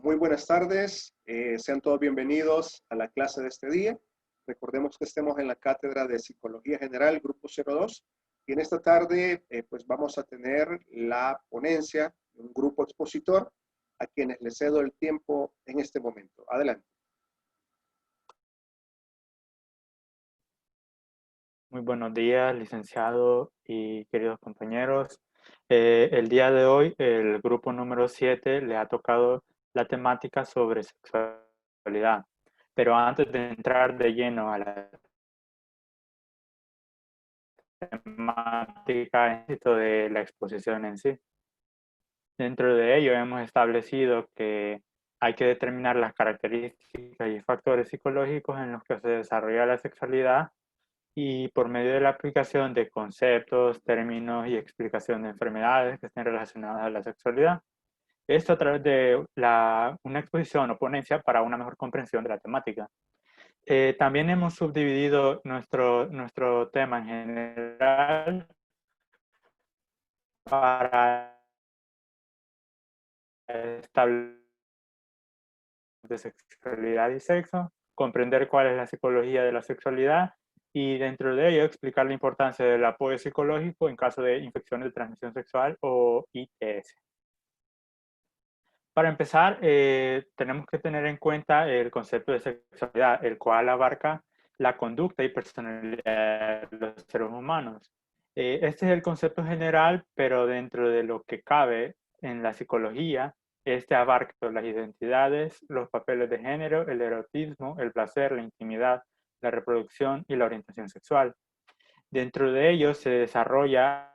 Muy buenas tardes, sean todos bienvenidos a la clase de este día. Recordemos que estemos en la Cátedra de Psicología General, Grupo 02, y en esta tarde pues vamos a tener la ponencia de un grupo expositor a quienes les cedo el tiempo en este momento. Adelante. Muy buenos días, licenciado y queridos compañeros. El día de hoy, el grupo número 7 le ha tocado la temática sobre sexualidad. Pero antes de entrar de lleno a la temática de la exposición en sí, dentro de ello hemos establecido que hay que determinar las características y factores psicológicos en los que se desarrolla la sexualidad y por medio de la aplicación de conceptos, términos y explicación de enfermedades que estén relacionadas a la sexualidad. Esto a través de una exposición o ponencia para una mejor comprensión de la temática. También hemos subdividido nuestro tema en general para establecer de sexualidad y sexo, comprender cuál es la psicología de la sexualidad y dentro de ello explicar la importancia del apoyo psicológico en caso de infecciones de transmisión sexual o ITS. Para empezar, tenemos que tener en cuenta el concepto de sexualidad, el cual abarca la conducta y personalidad de los seres humanos. Este es el concepto general, pero dentro de lo que cabe en la psicología, este abarca las identidades, los papeles de género, el erotismo, el placer, la intimidad, la reproducción y la orientación sexual. Dentro de ello se desarrolla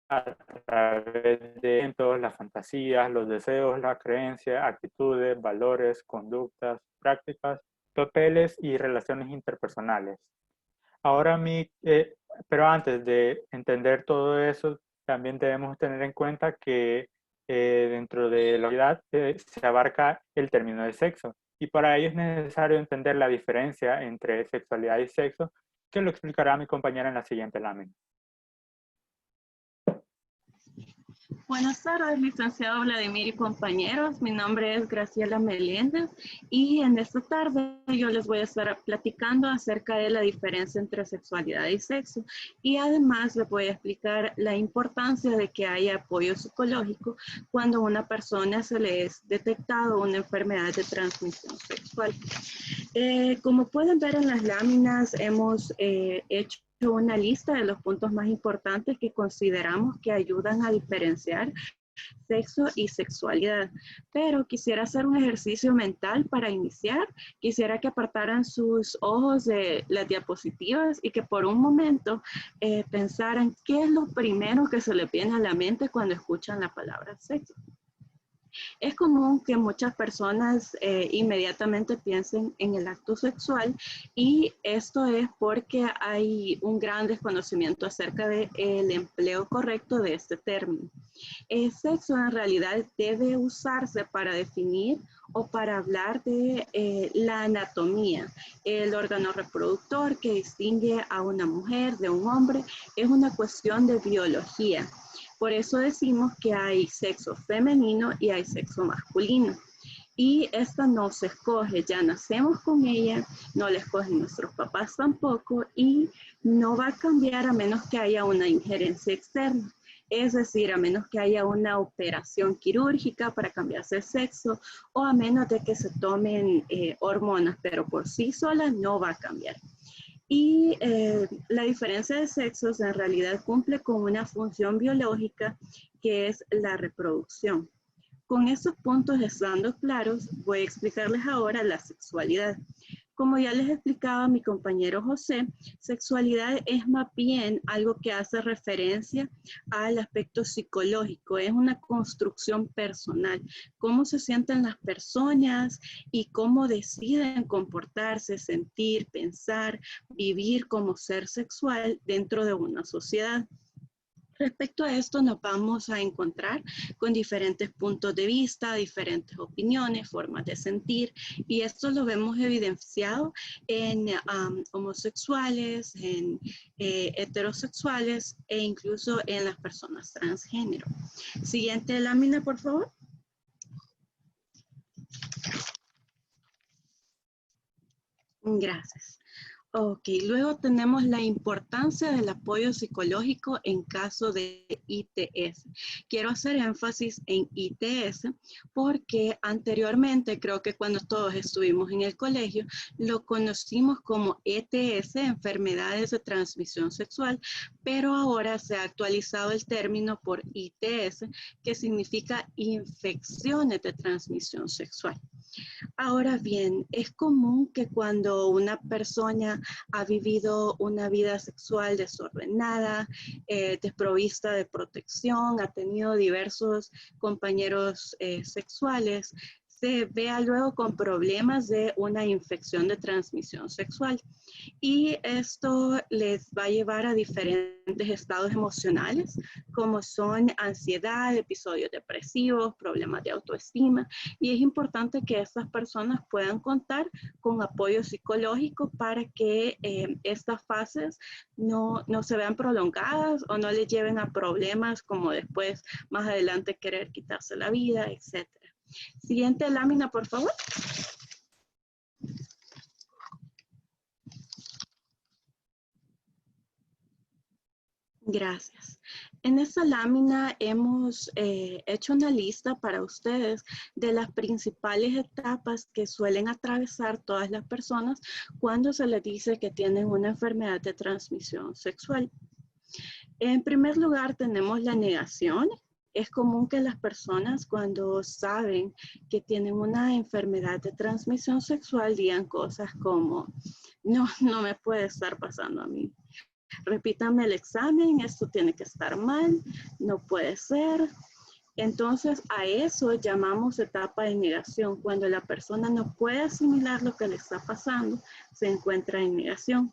a través de eventos, las fantasías, los deseos, las creencias, actitudes, valores, conductas, prácticas, papeles y relaciones interpersonales. Ahora, pero antes de entender todo eso, también debemos tener en cuenta que dentro de la unidad se abarca el término de sexo y para ello es necesario entender la diferencia entre sexualidad y sexo, que lo explicará mi compañera en la siguiente lámina. Buenas tardes, licenciado Vladimir y compañeros. Mi nombre es Graciela Meléndez y en esta tarde yo les voy a estar platicando acerca de la diferencia entre sexualidad y sexo y además les voy a explicar la importancia de que haya apoyo psicológico cuando a una persona se le es detectado una enfermedad de transmisión sexual. Como pueden ver en las láminas, hemos hecho una lista de los puntos más importantes que consideramos que ayudan a diferenciar sexo y sexualidad. Pero quisiera hacer un ejercicio mental para iniciar. Quisiera que apartaran sus ojos de las diapositivas y que por un momento pensaran qué es lo primero que se les viene a la mente cuando escuchan la palabra sexo. Es común que muchas personas inmediatamente piensen en el acto sexual y esto es porque hay un gran desconocimiento acerca del empleo correcto de este término. El sexo en realidad debe usarse para definir o para hablar de la anatomía. El órgano reproductor que distingue a una mujer de un hombre es una cuestión de biología. Por eso decimos que hay sexo femenino y hay sexo masculino. Y esta no se escoge, ya nacemos con ella, no la escogen nuestros papás tampoco y no va a cambiar a menos que haya una injerencia externa. Es decir, a menos que haya una operación quirúrgica para cambiarse el sexo o a menos de que se tomen hormonas, pero por sí sola no va a cambiar. Y la diferencia de sexos en realidad cumple con una función biológica que es la reproducción. Con estos puntos estando claros, voy a explicarles ahora la sexualidad. Como ya les explicaba mi compañero José, sexualidad es más bien algo que hace referencia al aspecto psicológico, es una construcción personal, cómo se sienten las personas y cómo deciden comportarse, sentir, pensar, vivir como ser sexual dentro de una sociedad. Respecto a esto nos vamos a encontrar con diferentes puntos de vista, diferentes opiniones, formas de sentir y esto lo vemos evidenciado en homosexuales, en heterosexuales e incluso en las personas transgénero. Siguiente lámina, por favor. Gracias. Ok, luego tenemos la importancia del apoyo psicológico en caso de ITS. Quiero hacer énfasis en ITS porque anteriormente, creo que cuando todos estuvimos en el colegio, lo conocimos como ETS, enfermedades de transmisión sexual, pero ahora se ha actualizado el término por ITS, que significa infecciones de transmisión sexual. Ahora bien, es común que cuando una persona ha vivido una vida sexual desordenada, desprovista de protección, ha tenido diversos compañeros sexuales, se vea luego con problemas de una infección de transmisión sexual. Y esto les va a llevar a diferentes estados emocionales, como son ansiedad, episodios depresivos, problemas de autoestima. Y es importante que estas personas puedan contar con apoyo psicológico para que estas fases no se vean prolongadas o no les lleven a problemas como después, más adelante, querer quitarse la vida, etc. Siguiente lámina, por favor. Gracias. En esta lámina hemos hecho una lista para ustedes de las principales etapas que suelen atravesar todas las personas cuando se les dice que tienen una enfermedad de transmisión sexual. En primer lugar, tenemos la negación. Es común que las personas cuando saben que tienen una enfermedad de transmisión sexual digan cosas como, no me puede estar pasando a mí. Repítame el examen, esto tiene que estar mal, no puede ser. Entonces, a eso llamamos etapa de negación. Cuando la persona no puede asimilar lo que le está pasando, se encuentra en negación.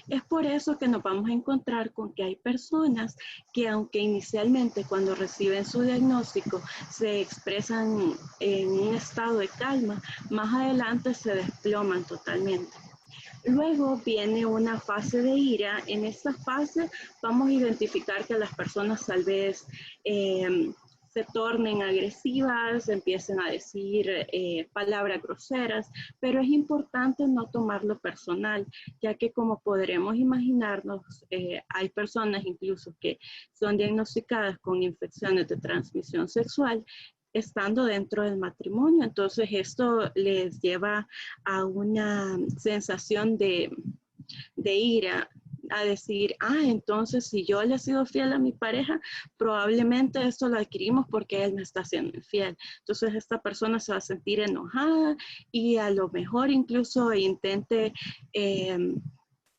Es por eso que nos vamos a encontrar con que hay personas que, aunque inicialmente cuando reciben su diagnóstico se expresan en un estado de calma, más adelante se desploman totalmente. Luego viene una fase de ira. En esta fase vamos a identificar que las personas tal vez se tornen agresivas, empiecen a decir palabras groseras, pero es importante no tomarlo personal, ya que como podremos imaginarnos, hay personas incluso que son diagnosticadas con infecciones de transmisión sexual, estando dentro del matrimonio. Entonces esto les lleva a una sensación de ira, a decir, entonces si yo le he sido fiel a mi pareja, probablemente esto lo adquirimos porque él me está siendo infiel. Entonces esta persona se va a sentir enojada y a lo mejor incluso intente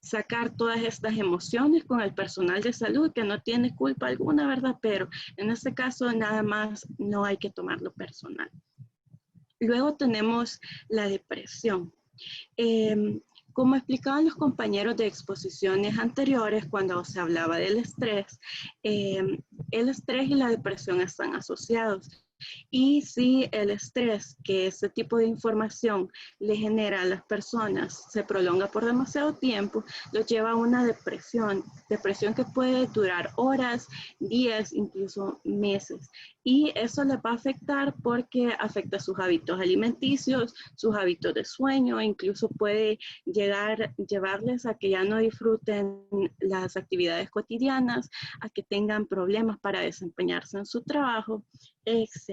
sacar todas estas emociones con el personal de salud que no tiene culpa alguna, ¿verdad? Pero en este caso nada más no hay que tomarlo personal. Luego tenemos la depresión. Como explicaban los compañeros de exposiciones anteriores cuando se hablaba del estrés, el estrés y la depresión están asociados. Y si el estrés que este tipo de información le genera a las personas se prolonga por demasiado tiempo, los lleva a una depresión que puede durar horas, días, incluso meses. Y eso les va a afectar porque afecta sus hábitos alimenticios, sus hábitos de sueño, incluso puede llevarles a que ya no disfruten las actividades cotidianas, a que tengan problemas para desempeñarse en su trabajo, etc.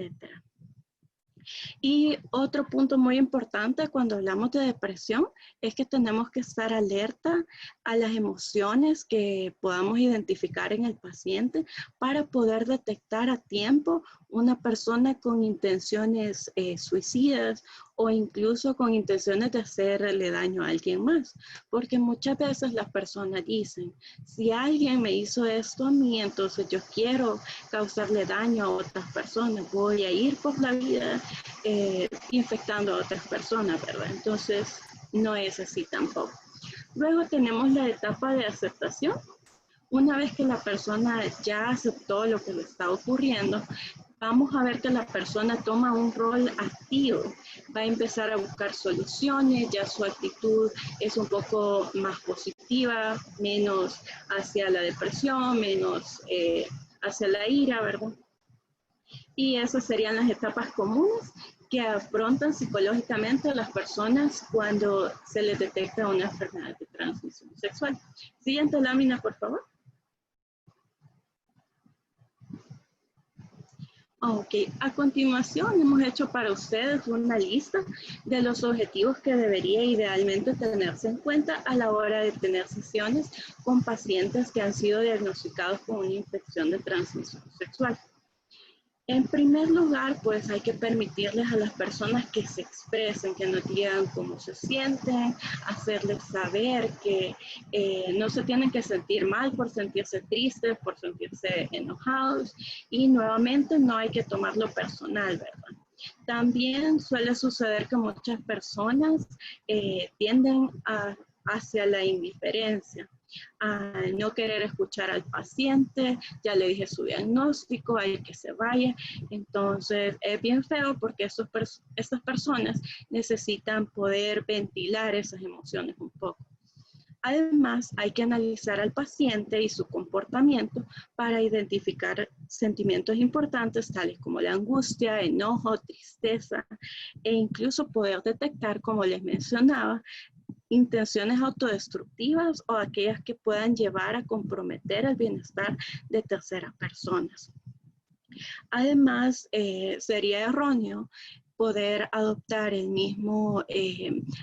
Y otro punto muy importante cuando hablamos de depresión es que tenemos que estar alerta a las emociones que podamos identificar en el paciente para poder detectar a tiempo una persona con intenciones suicidas o incluso con intenciones de hacerle daño a alguien más. Porque muchas veces las personas dicen, si alguien me hizo esto a mí, entonces yo quiero causarle daño a otras personas, voy a ir por la vida infectando a otras personas, ¿verdad? Entonces, no es así tampoco. Luego tenemos la etapa de aceptación. Una vez que la persona ya aceptó lo que le está ocurriendo, vamos a ver que la persona toma un rol activo, va a empezar a buscar soluciones, ya su actitud es un poco más positiva, menos hacia la depresión, menos hacia la ira, ¿verdad? Y esas serían las etapas comunes. que afrontan psicológicamente a las personas cuando se les detecta una enfermedad de transmisión sexual. Siguiente lámina, por favor. Ok, a continuación hemos hecho para ustedes una lista de los objetivos que debería idealmente tenerse en cuenta a la hora de tener sesiones con pacientes que han sido diagnosticados con una infección de transmisión sexual. En primer lugar, pues hay que permitirles a las personas que se expresen, que nos digan cómo se sienten, hacerles saber que no se tienen que sentir mal por sentirse tristes, por sentirse enojados, y nuevamente no hay que tomarlo personal, ¿verdad? También suele suceder que muchas personas tienden hacia la indiferencia, a no querer escuchar al paciente, ya le dije su diagnóstico, hay que se vaya. Entonces es bien feo porque estas personas necesitan poder ventilar esas emociones un poco. Además, hay que analizar al paciente y su comportamiento para identificar sentimientos importantes tales como la angustia, enojo, tristeza e incluso poder detectar, como les mencionaba, intenciones autodestructivas o aquellas que puedan llevar a comprometer el bienestar de terceras personas. Además, sería erróneo poder adoptar el mismo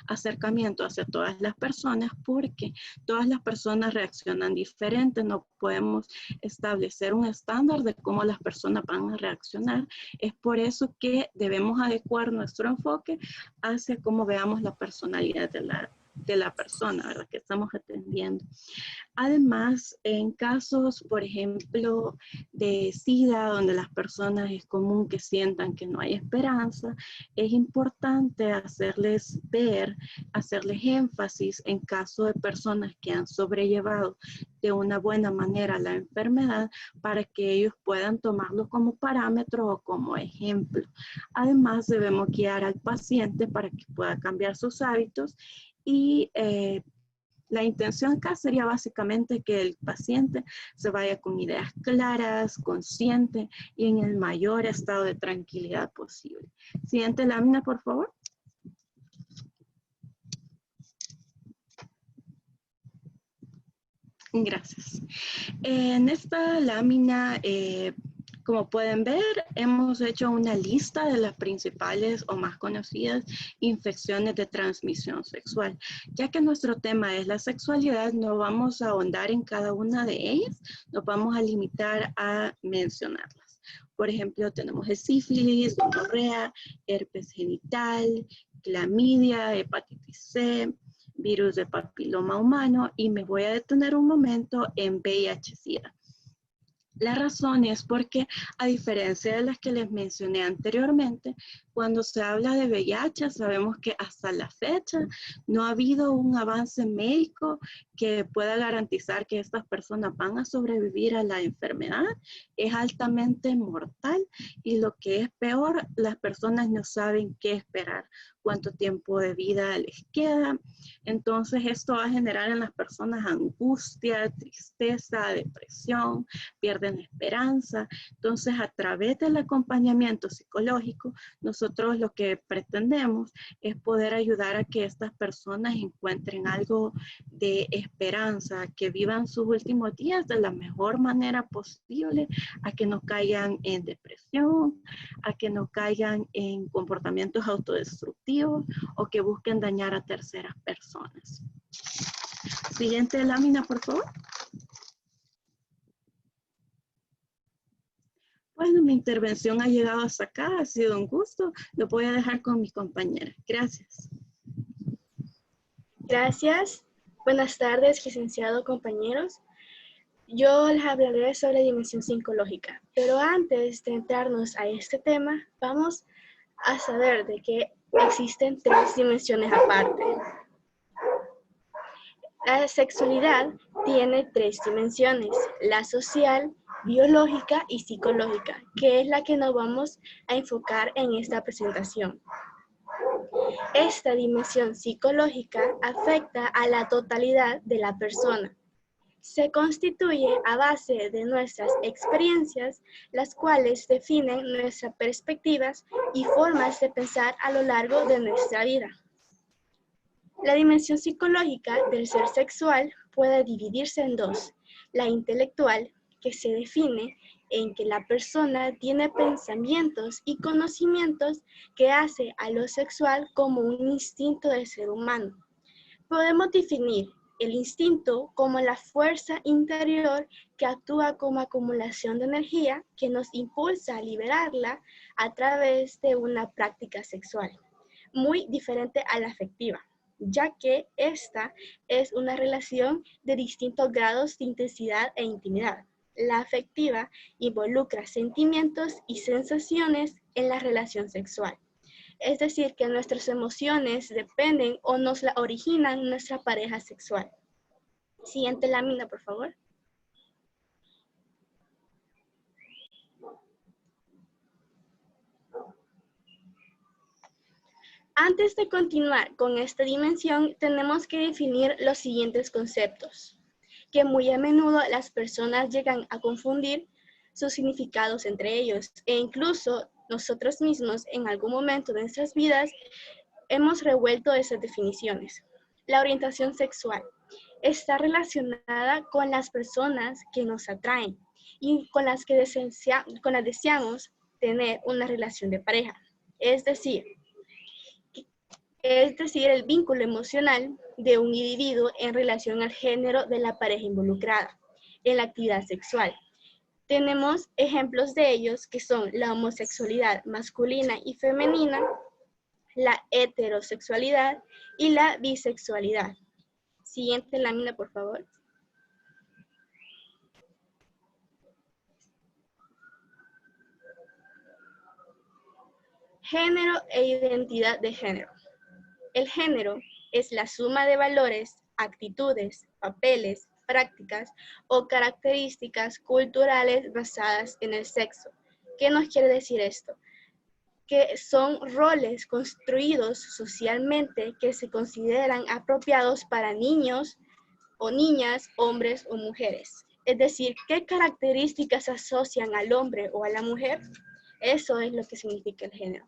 acercamiento hacia todas las personas porque todas las personas reaccionan diferente. No podemos establecer un estándar de cómo las personas van a reaccionar. Es por eso que debemos adecuar nuestro enfoque hacia cómo veamos la personalidad de la persona, ¿verdad?, que estamos atendiendo. Además, en casos, por ejemplo, de SIDA, donde las personas es común que sientan que no hay esperanza, es importante hacerles ver, hacerles énfasis en caso de personas que han sobrellevado de una buena manera la enfermedad para que ellos puedan tomarlo como parámetro o como ejemplo. Además, debemos guiar al paciente para que pueda cambiar sus hábitos y la intención acá sería básicamente que el paciente se vaya con ideas claras, consciente y en el mayor estado de tranquilidad posible. Siguiente lámina, por favor. Gracias. En esta lámina, como pueden ver, hemos hecho una lista de las principales o más conocidas infecciones de transmisión sexual. Ya que nuestro tema es la sexualidad, no vamos a ahondar en cada una de ellas, nos vamos a limitar a mencionarlas. Por ejemplo, tenemos el sífilis, gonorrea, herpes genital, clamidia, hepatitis C, virus de papiloma humano, y me voy a detener un momento en VIH-Sida. La razón es porque, a diferencia de las que les mencioné anteriormente, cuando se habla de VIH, sabemos que hasta la fecha no ha habido un avance médico que pueda garantizar que estas personas van a sobrevivir a la enfermedad. Es altamente mortal y lo que es peor, las personas no saben qué esperar, cuánto tiempo de vida les queda. Entonces esto va a generar en las personas angustia, tristeza, depresión, pierden esperanza. Entonces, a través del acompañamiento psicológico, nosotros lo que pretendemos es poder ayudar a que estas personas encuentren algo de esperanza, que vivan sus últimos días de la mejor manera posible, a que no caigan en depresión, a que no caigan en comportamientos autodestructivos o que busquen dañar a terceras personas. Siguiente lámina, por favor. Bueno, mi intervención ha llegado hasta acá, ha sido un gusto. Lo voy a dejar con mi compañera. Gracias. Gracias. Buenas tardes, licenciado, compañeros. Yo les hablaré sobre dimensión psicológica, pero antes de entrarnos a este tema, vamos a saber de que existen 3 dimensiones aparte. La sexualidad tiene 3 dimensiones, la social, biológica y psicológica, que es la que nos vamos a enfocar en esta presentación. Esta dimensión psicológica afecta a la totalidad de la persona. Se constituye a base de nuestras experiencias, las cuales definen nuestras perspectivas y formas de pensar a lo largo de nuestra vida. La dimensión psicológica del ser sexual puede dividirse en dos: la intelectual, que se define en que la persona tiene pensamientos y conocimientos que hace a lo sexual como un instinto del ser humano. Podemos definir el instinto como la fuerza interior que actúa como acumulación de energía que nos impulsa a liberarla a través de una práctica sexual, muy diferente a la afectiva, ya que esta es una relación de distintos grados de intensidad e intimidad. La afectiva involucra sentimientos y sensaciones en la relación sexual. Es decir, que nuestras emociones dependen o nos la originan nuestra pareja sexual. Siguiente lámina, por favor. Antes de continuar con esta dimensión, tenemos que definir los siguientes conceptos, que muy a menudo las personas llegan a confundir sus significados entre ellos, e incluso nosotros mismos en algún momento de nuestras vidas hemos revuelto esas definiciones. La orientación sexual está relacionada con las personas que nos atraen y con las que deseamos tener una relación de pareja. Es decir, el vínculo emocional de un individuo en relación al género de la pareja involucrada en la actividad sexual. Tenemos ejemplos de ellos que son la homosexualidad masculina y femenina, la heterosexualidad y la bisexualidad. Siguiente lámina, por favor. Género e identidad de género. El género es la suma de valores, actitudes, papeles, prácticas o características culturales basadas en el sexo. ¿Qué nos quiere decir esto? Que son roles construidos socialmente que se consideran apropiados para niños o niñas, hombres o mujeres. Es decir, ¿qué características asocian al hombre o a la mujer? Eso es lo que significa el género.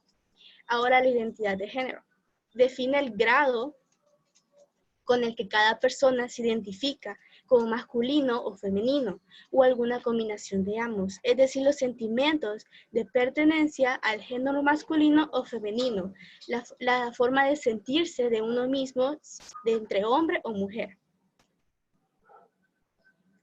Ahora, la identidad de género define el grado con el que cada persona se identifica como masculino o femenino, o alguna combinación de ambos, es decir, los sentimientos de pertenencia al género masculino o femenino, la forma de sentirse de uno mismo de entre hombre o mujer.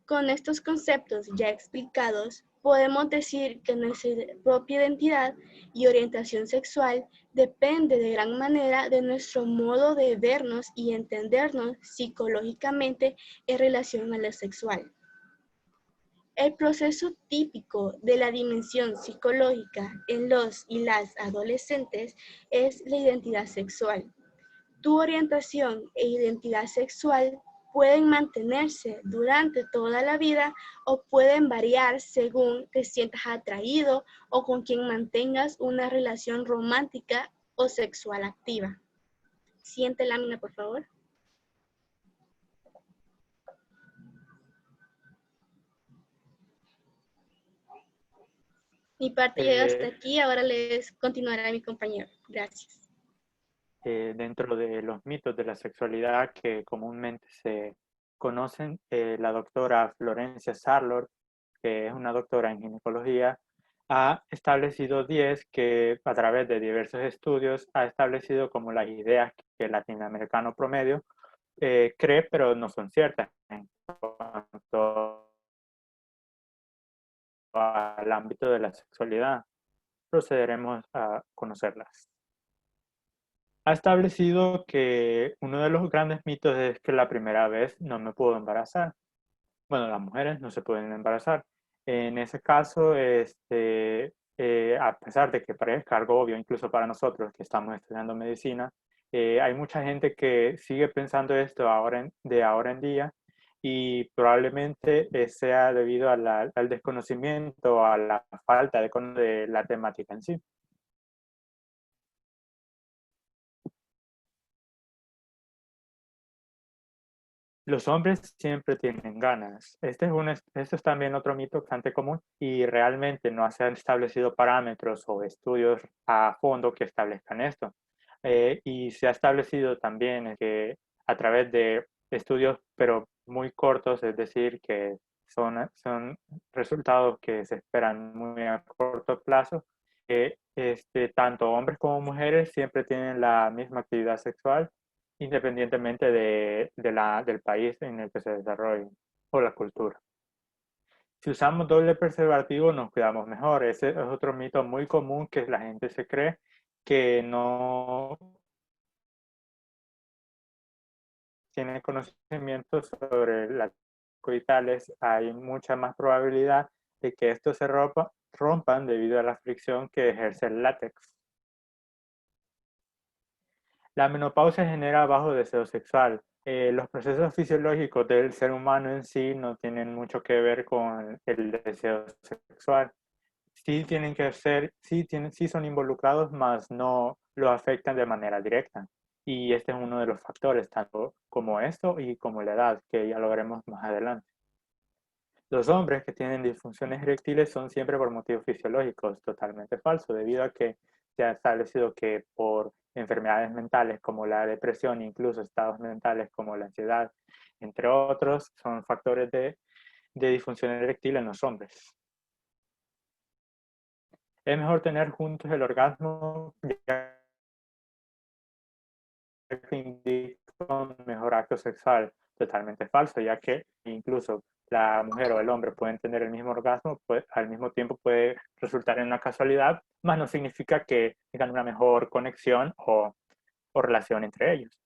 Con estos conceptos ya explicados, podemos decir que nuestra propia identidad y orientación sexual depende de gran manera de nuestro modo de vernos y entendernos psicológicamente en relación a lo sexual. El proceso típico de la dimensión psicológica en los y las adolescentes es la identidad sexual. Tu orientación e identidad sexual pueden mantenerse durante toda la vida o pueden variar según te sientas atraído o con quien mantengas una relación romántica o sexual activa. Siguiente lámina, por favor. Mi parte llega hasta aquí, ahora les continuará mi compañero. Gracias. Dentro de los mitos de la sexualidad que comúnmente se conocen, la doctora Florencia Sarlor, que es una doctora en ginecología, ha establecido 10 que a través de diversos estudios ha establecido como las ideas que el latinoamericano promedio cree, pero no son ciertas en cuanto al ámbito de la sexualidad. Procederemos a conocerlas. Ha establecido que uno de los grandes mitos es que la primera vez no me puedo embarazar. Bueno, las mujeres no se pueden embarazar. En ese caso, a pesar de que parezca algo obvio, incluso para nosotros que estamos estudiando medicina, hay mucha gente que sigue pensando esto de ahora en día y probablemente sea debido al desconocimiento, a la falta de la temática en sí. Los hombres siempre tienen ganas. Este es también otro mito bastante común y realmente no se han establecido parámetros o estudios a fondo que establezcan esto. Y se ha establecido también que a través de estudios, pero muy cortos, es decir, que son resultados que se esperan muy a corto plazo, que tanto hombres como mujeres siempre tienen la misma actividad sexual independientemente del país en el que se desarrolle o la cultura. Si usamos doble preservativo nos cuidamos mejor. Ese es otro mito muy común que la gente se cree que no tiene conocimiento sobre las coitales. Hay mucha más probabilidad de que estos se rompan debido a la fricción que ejerce el látex. La menopausia genera bajo deseo sexual. Los procesos fisiológicos del ser humano en sí no tienen mucho que ver con el deseo sexual. Sí tienen que ser, sí son involucrados, mas no lo afectan de manera directa. Y este es uno de los factores, tanto como esto y como la edad, que ya lo veremos más adelante. Los hombres que tienen disfunciones eréctiles son siempre por motivos fisiológicos, totalmente falso, debido a que se ha establecido que por enfermedades mentales como la depresión, incluso estados mentales como la ansiedad, entre otros, son factores de disfunción eréctil en los hombres. Es mejor tener juntos el orgasmo, ya que indica un mejor acto sexual. Totalmente falso, ya que incluso la mujer o el hombre pueden tener el mismo orgasmo, pues, al mismo tiempo puede resultar en una casualidad, más no significa que tengan una mejor conexión o relación entre ellos.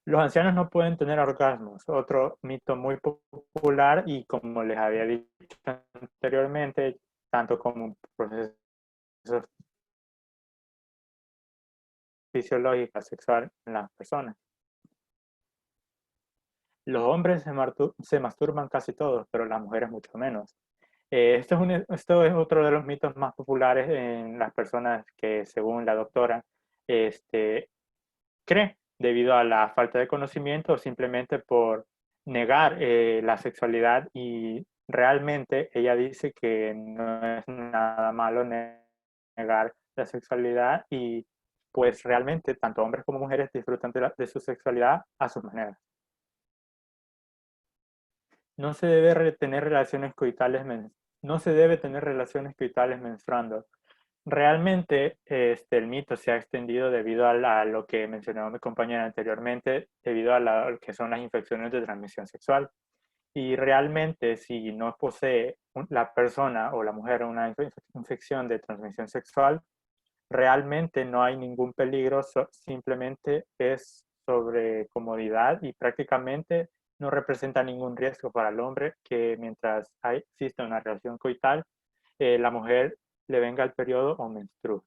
Los ancianos no pueden tener orgasmos, otro mito muy popular y como les había dicho anteriormente, tanto como procesos fisiológicos sexual en las personas. Los hombres se masturban casi todos, pero las mujeres mucho menos. Esto es otro de los mitos más populares en las personas que, según la doctora, cree debido a la falta de conocimiento o simplemente por negar la sexualidad, y realmente ella dice que no es nada malo negar la sexualidad y pues realmente tanto hombres como mujeres disfrutan de su sexualidad a sus maneras. No se debe tener relaciones coitales no se debe tener relaciones coitales menstruando. Realmente el mito se ha extendido debido a lo que mencionó mi compañera anteriormente, debido a lo que son las infecciones de transmisión sexual. Y realmente si no posee la persona o la mujer una infección de transmisión sexual, realmente no hay ningún peligro, simplemente es sobre comodidad y prácticamente no representa ningún riesgo para el hombre que mientras exista una relación coital, la mujer le venga el periodo o menstrue.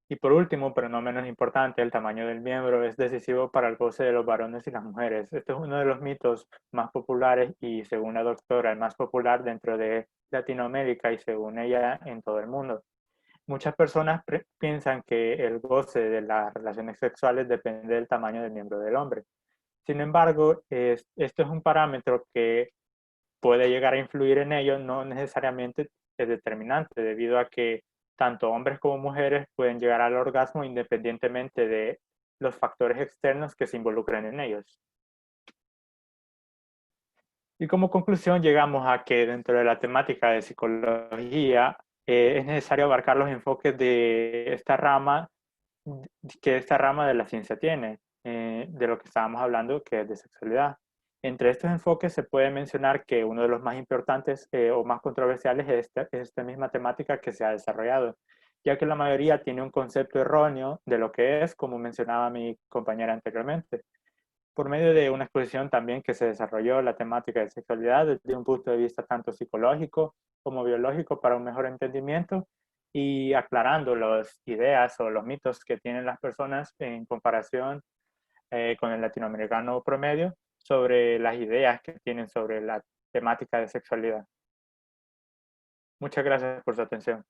Y por último, pero no menos importante, el tamaño del miembro es decisivo para el goce de los varones y las mujeres. Este es uno de los mitos más populares y, según la doctora, el más popular dentro de Latinoamérica y, según ella, en todo el mundo. Muchas personas piensan que el goce de las relaciones sexuales depende del tamaño del miembro del hombre. Sin embargo, esto es un parámetro que puede llegar a influir en ello, no necesariamente es determinante, debido a que tanto hombres como mujeres pueden llegar al orgasmo independientemente de los factores externos que se involucren en ellos. Y como conclusión llegamos a que dentro de la temática de psicología es necesario abarcar los enfoques de esta rama que esta rama de la ciencia tiene, de lo que estábamos hablando, que es de sexualidad. Entre estos enfoques se puede mencionar que uno de los más importantes o más controversiales es esta misma temática que se ha desarrollado, ya que la mayoría tiene un concepto erróneo de lo que es, como mencionaba mi compañera anteriormente. Por medio de una exposición también que se desarrolló la temática de sexualidad desde un punto de vista tanto psicológico como biológico para un mejor entendimiento, y aclarando las ideas o los mitos que tienen las personas en comparación con el latinoamericano promedio sobre las ideas que tienen sobre la temática de sexualidad. Muchas gracias por su atención.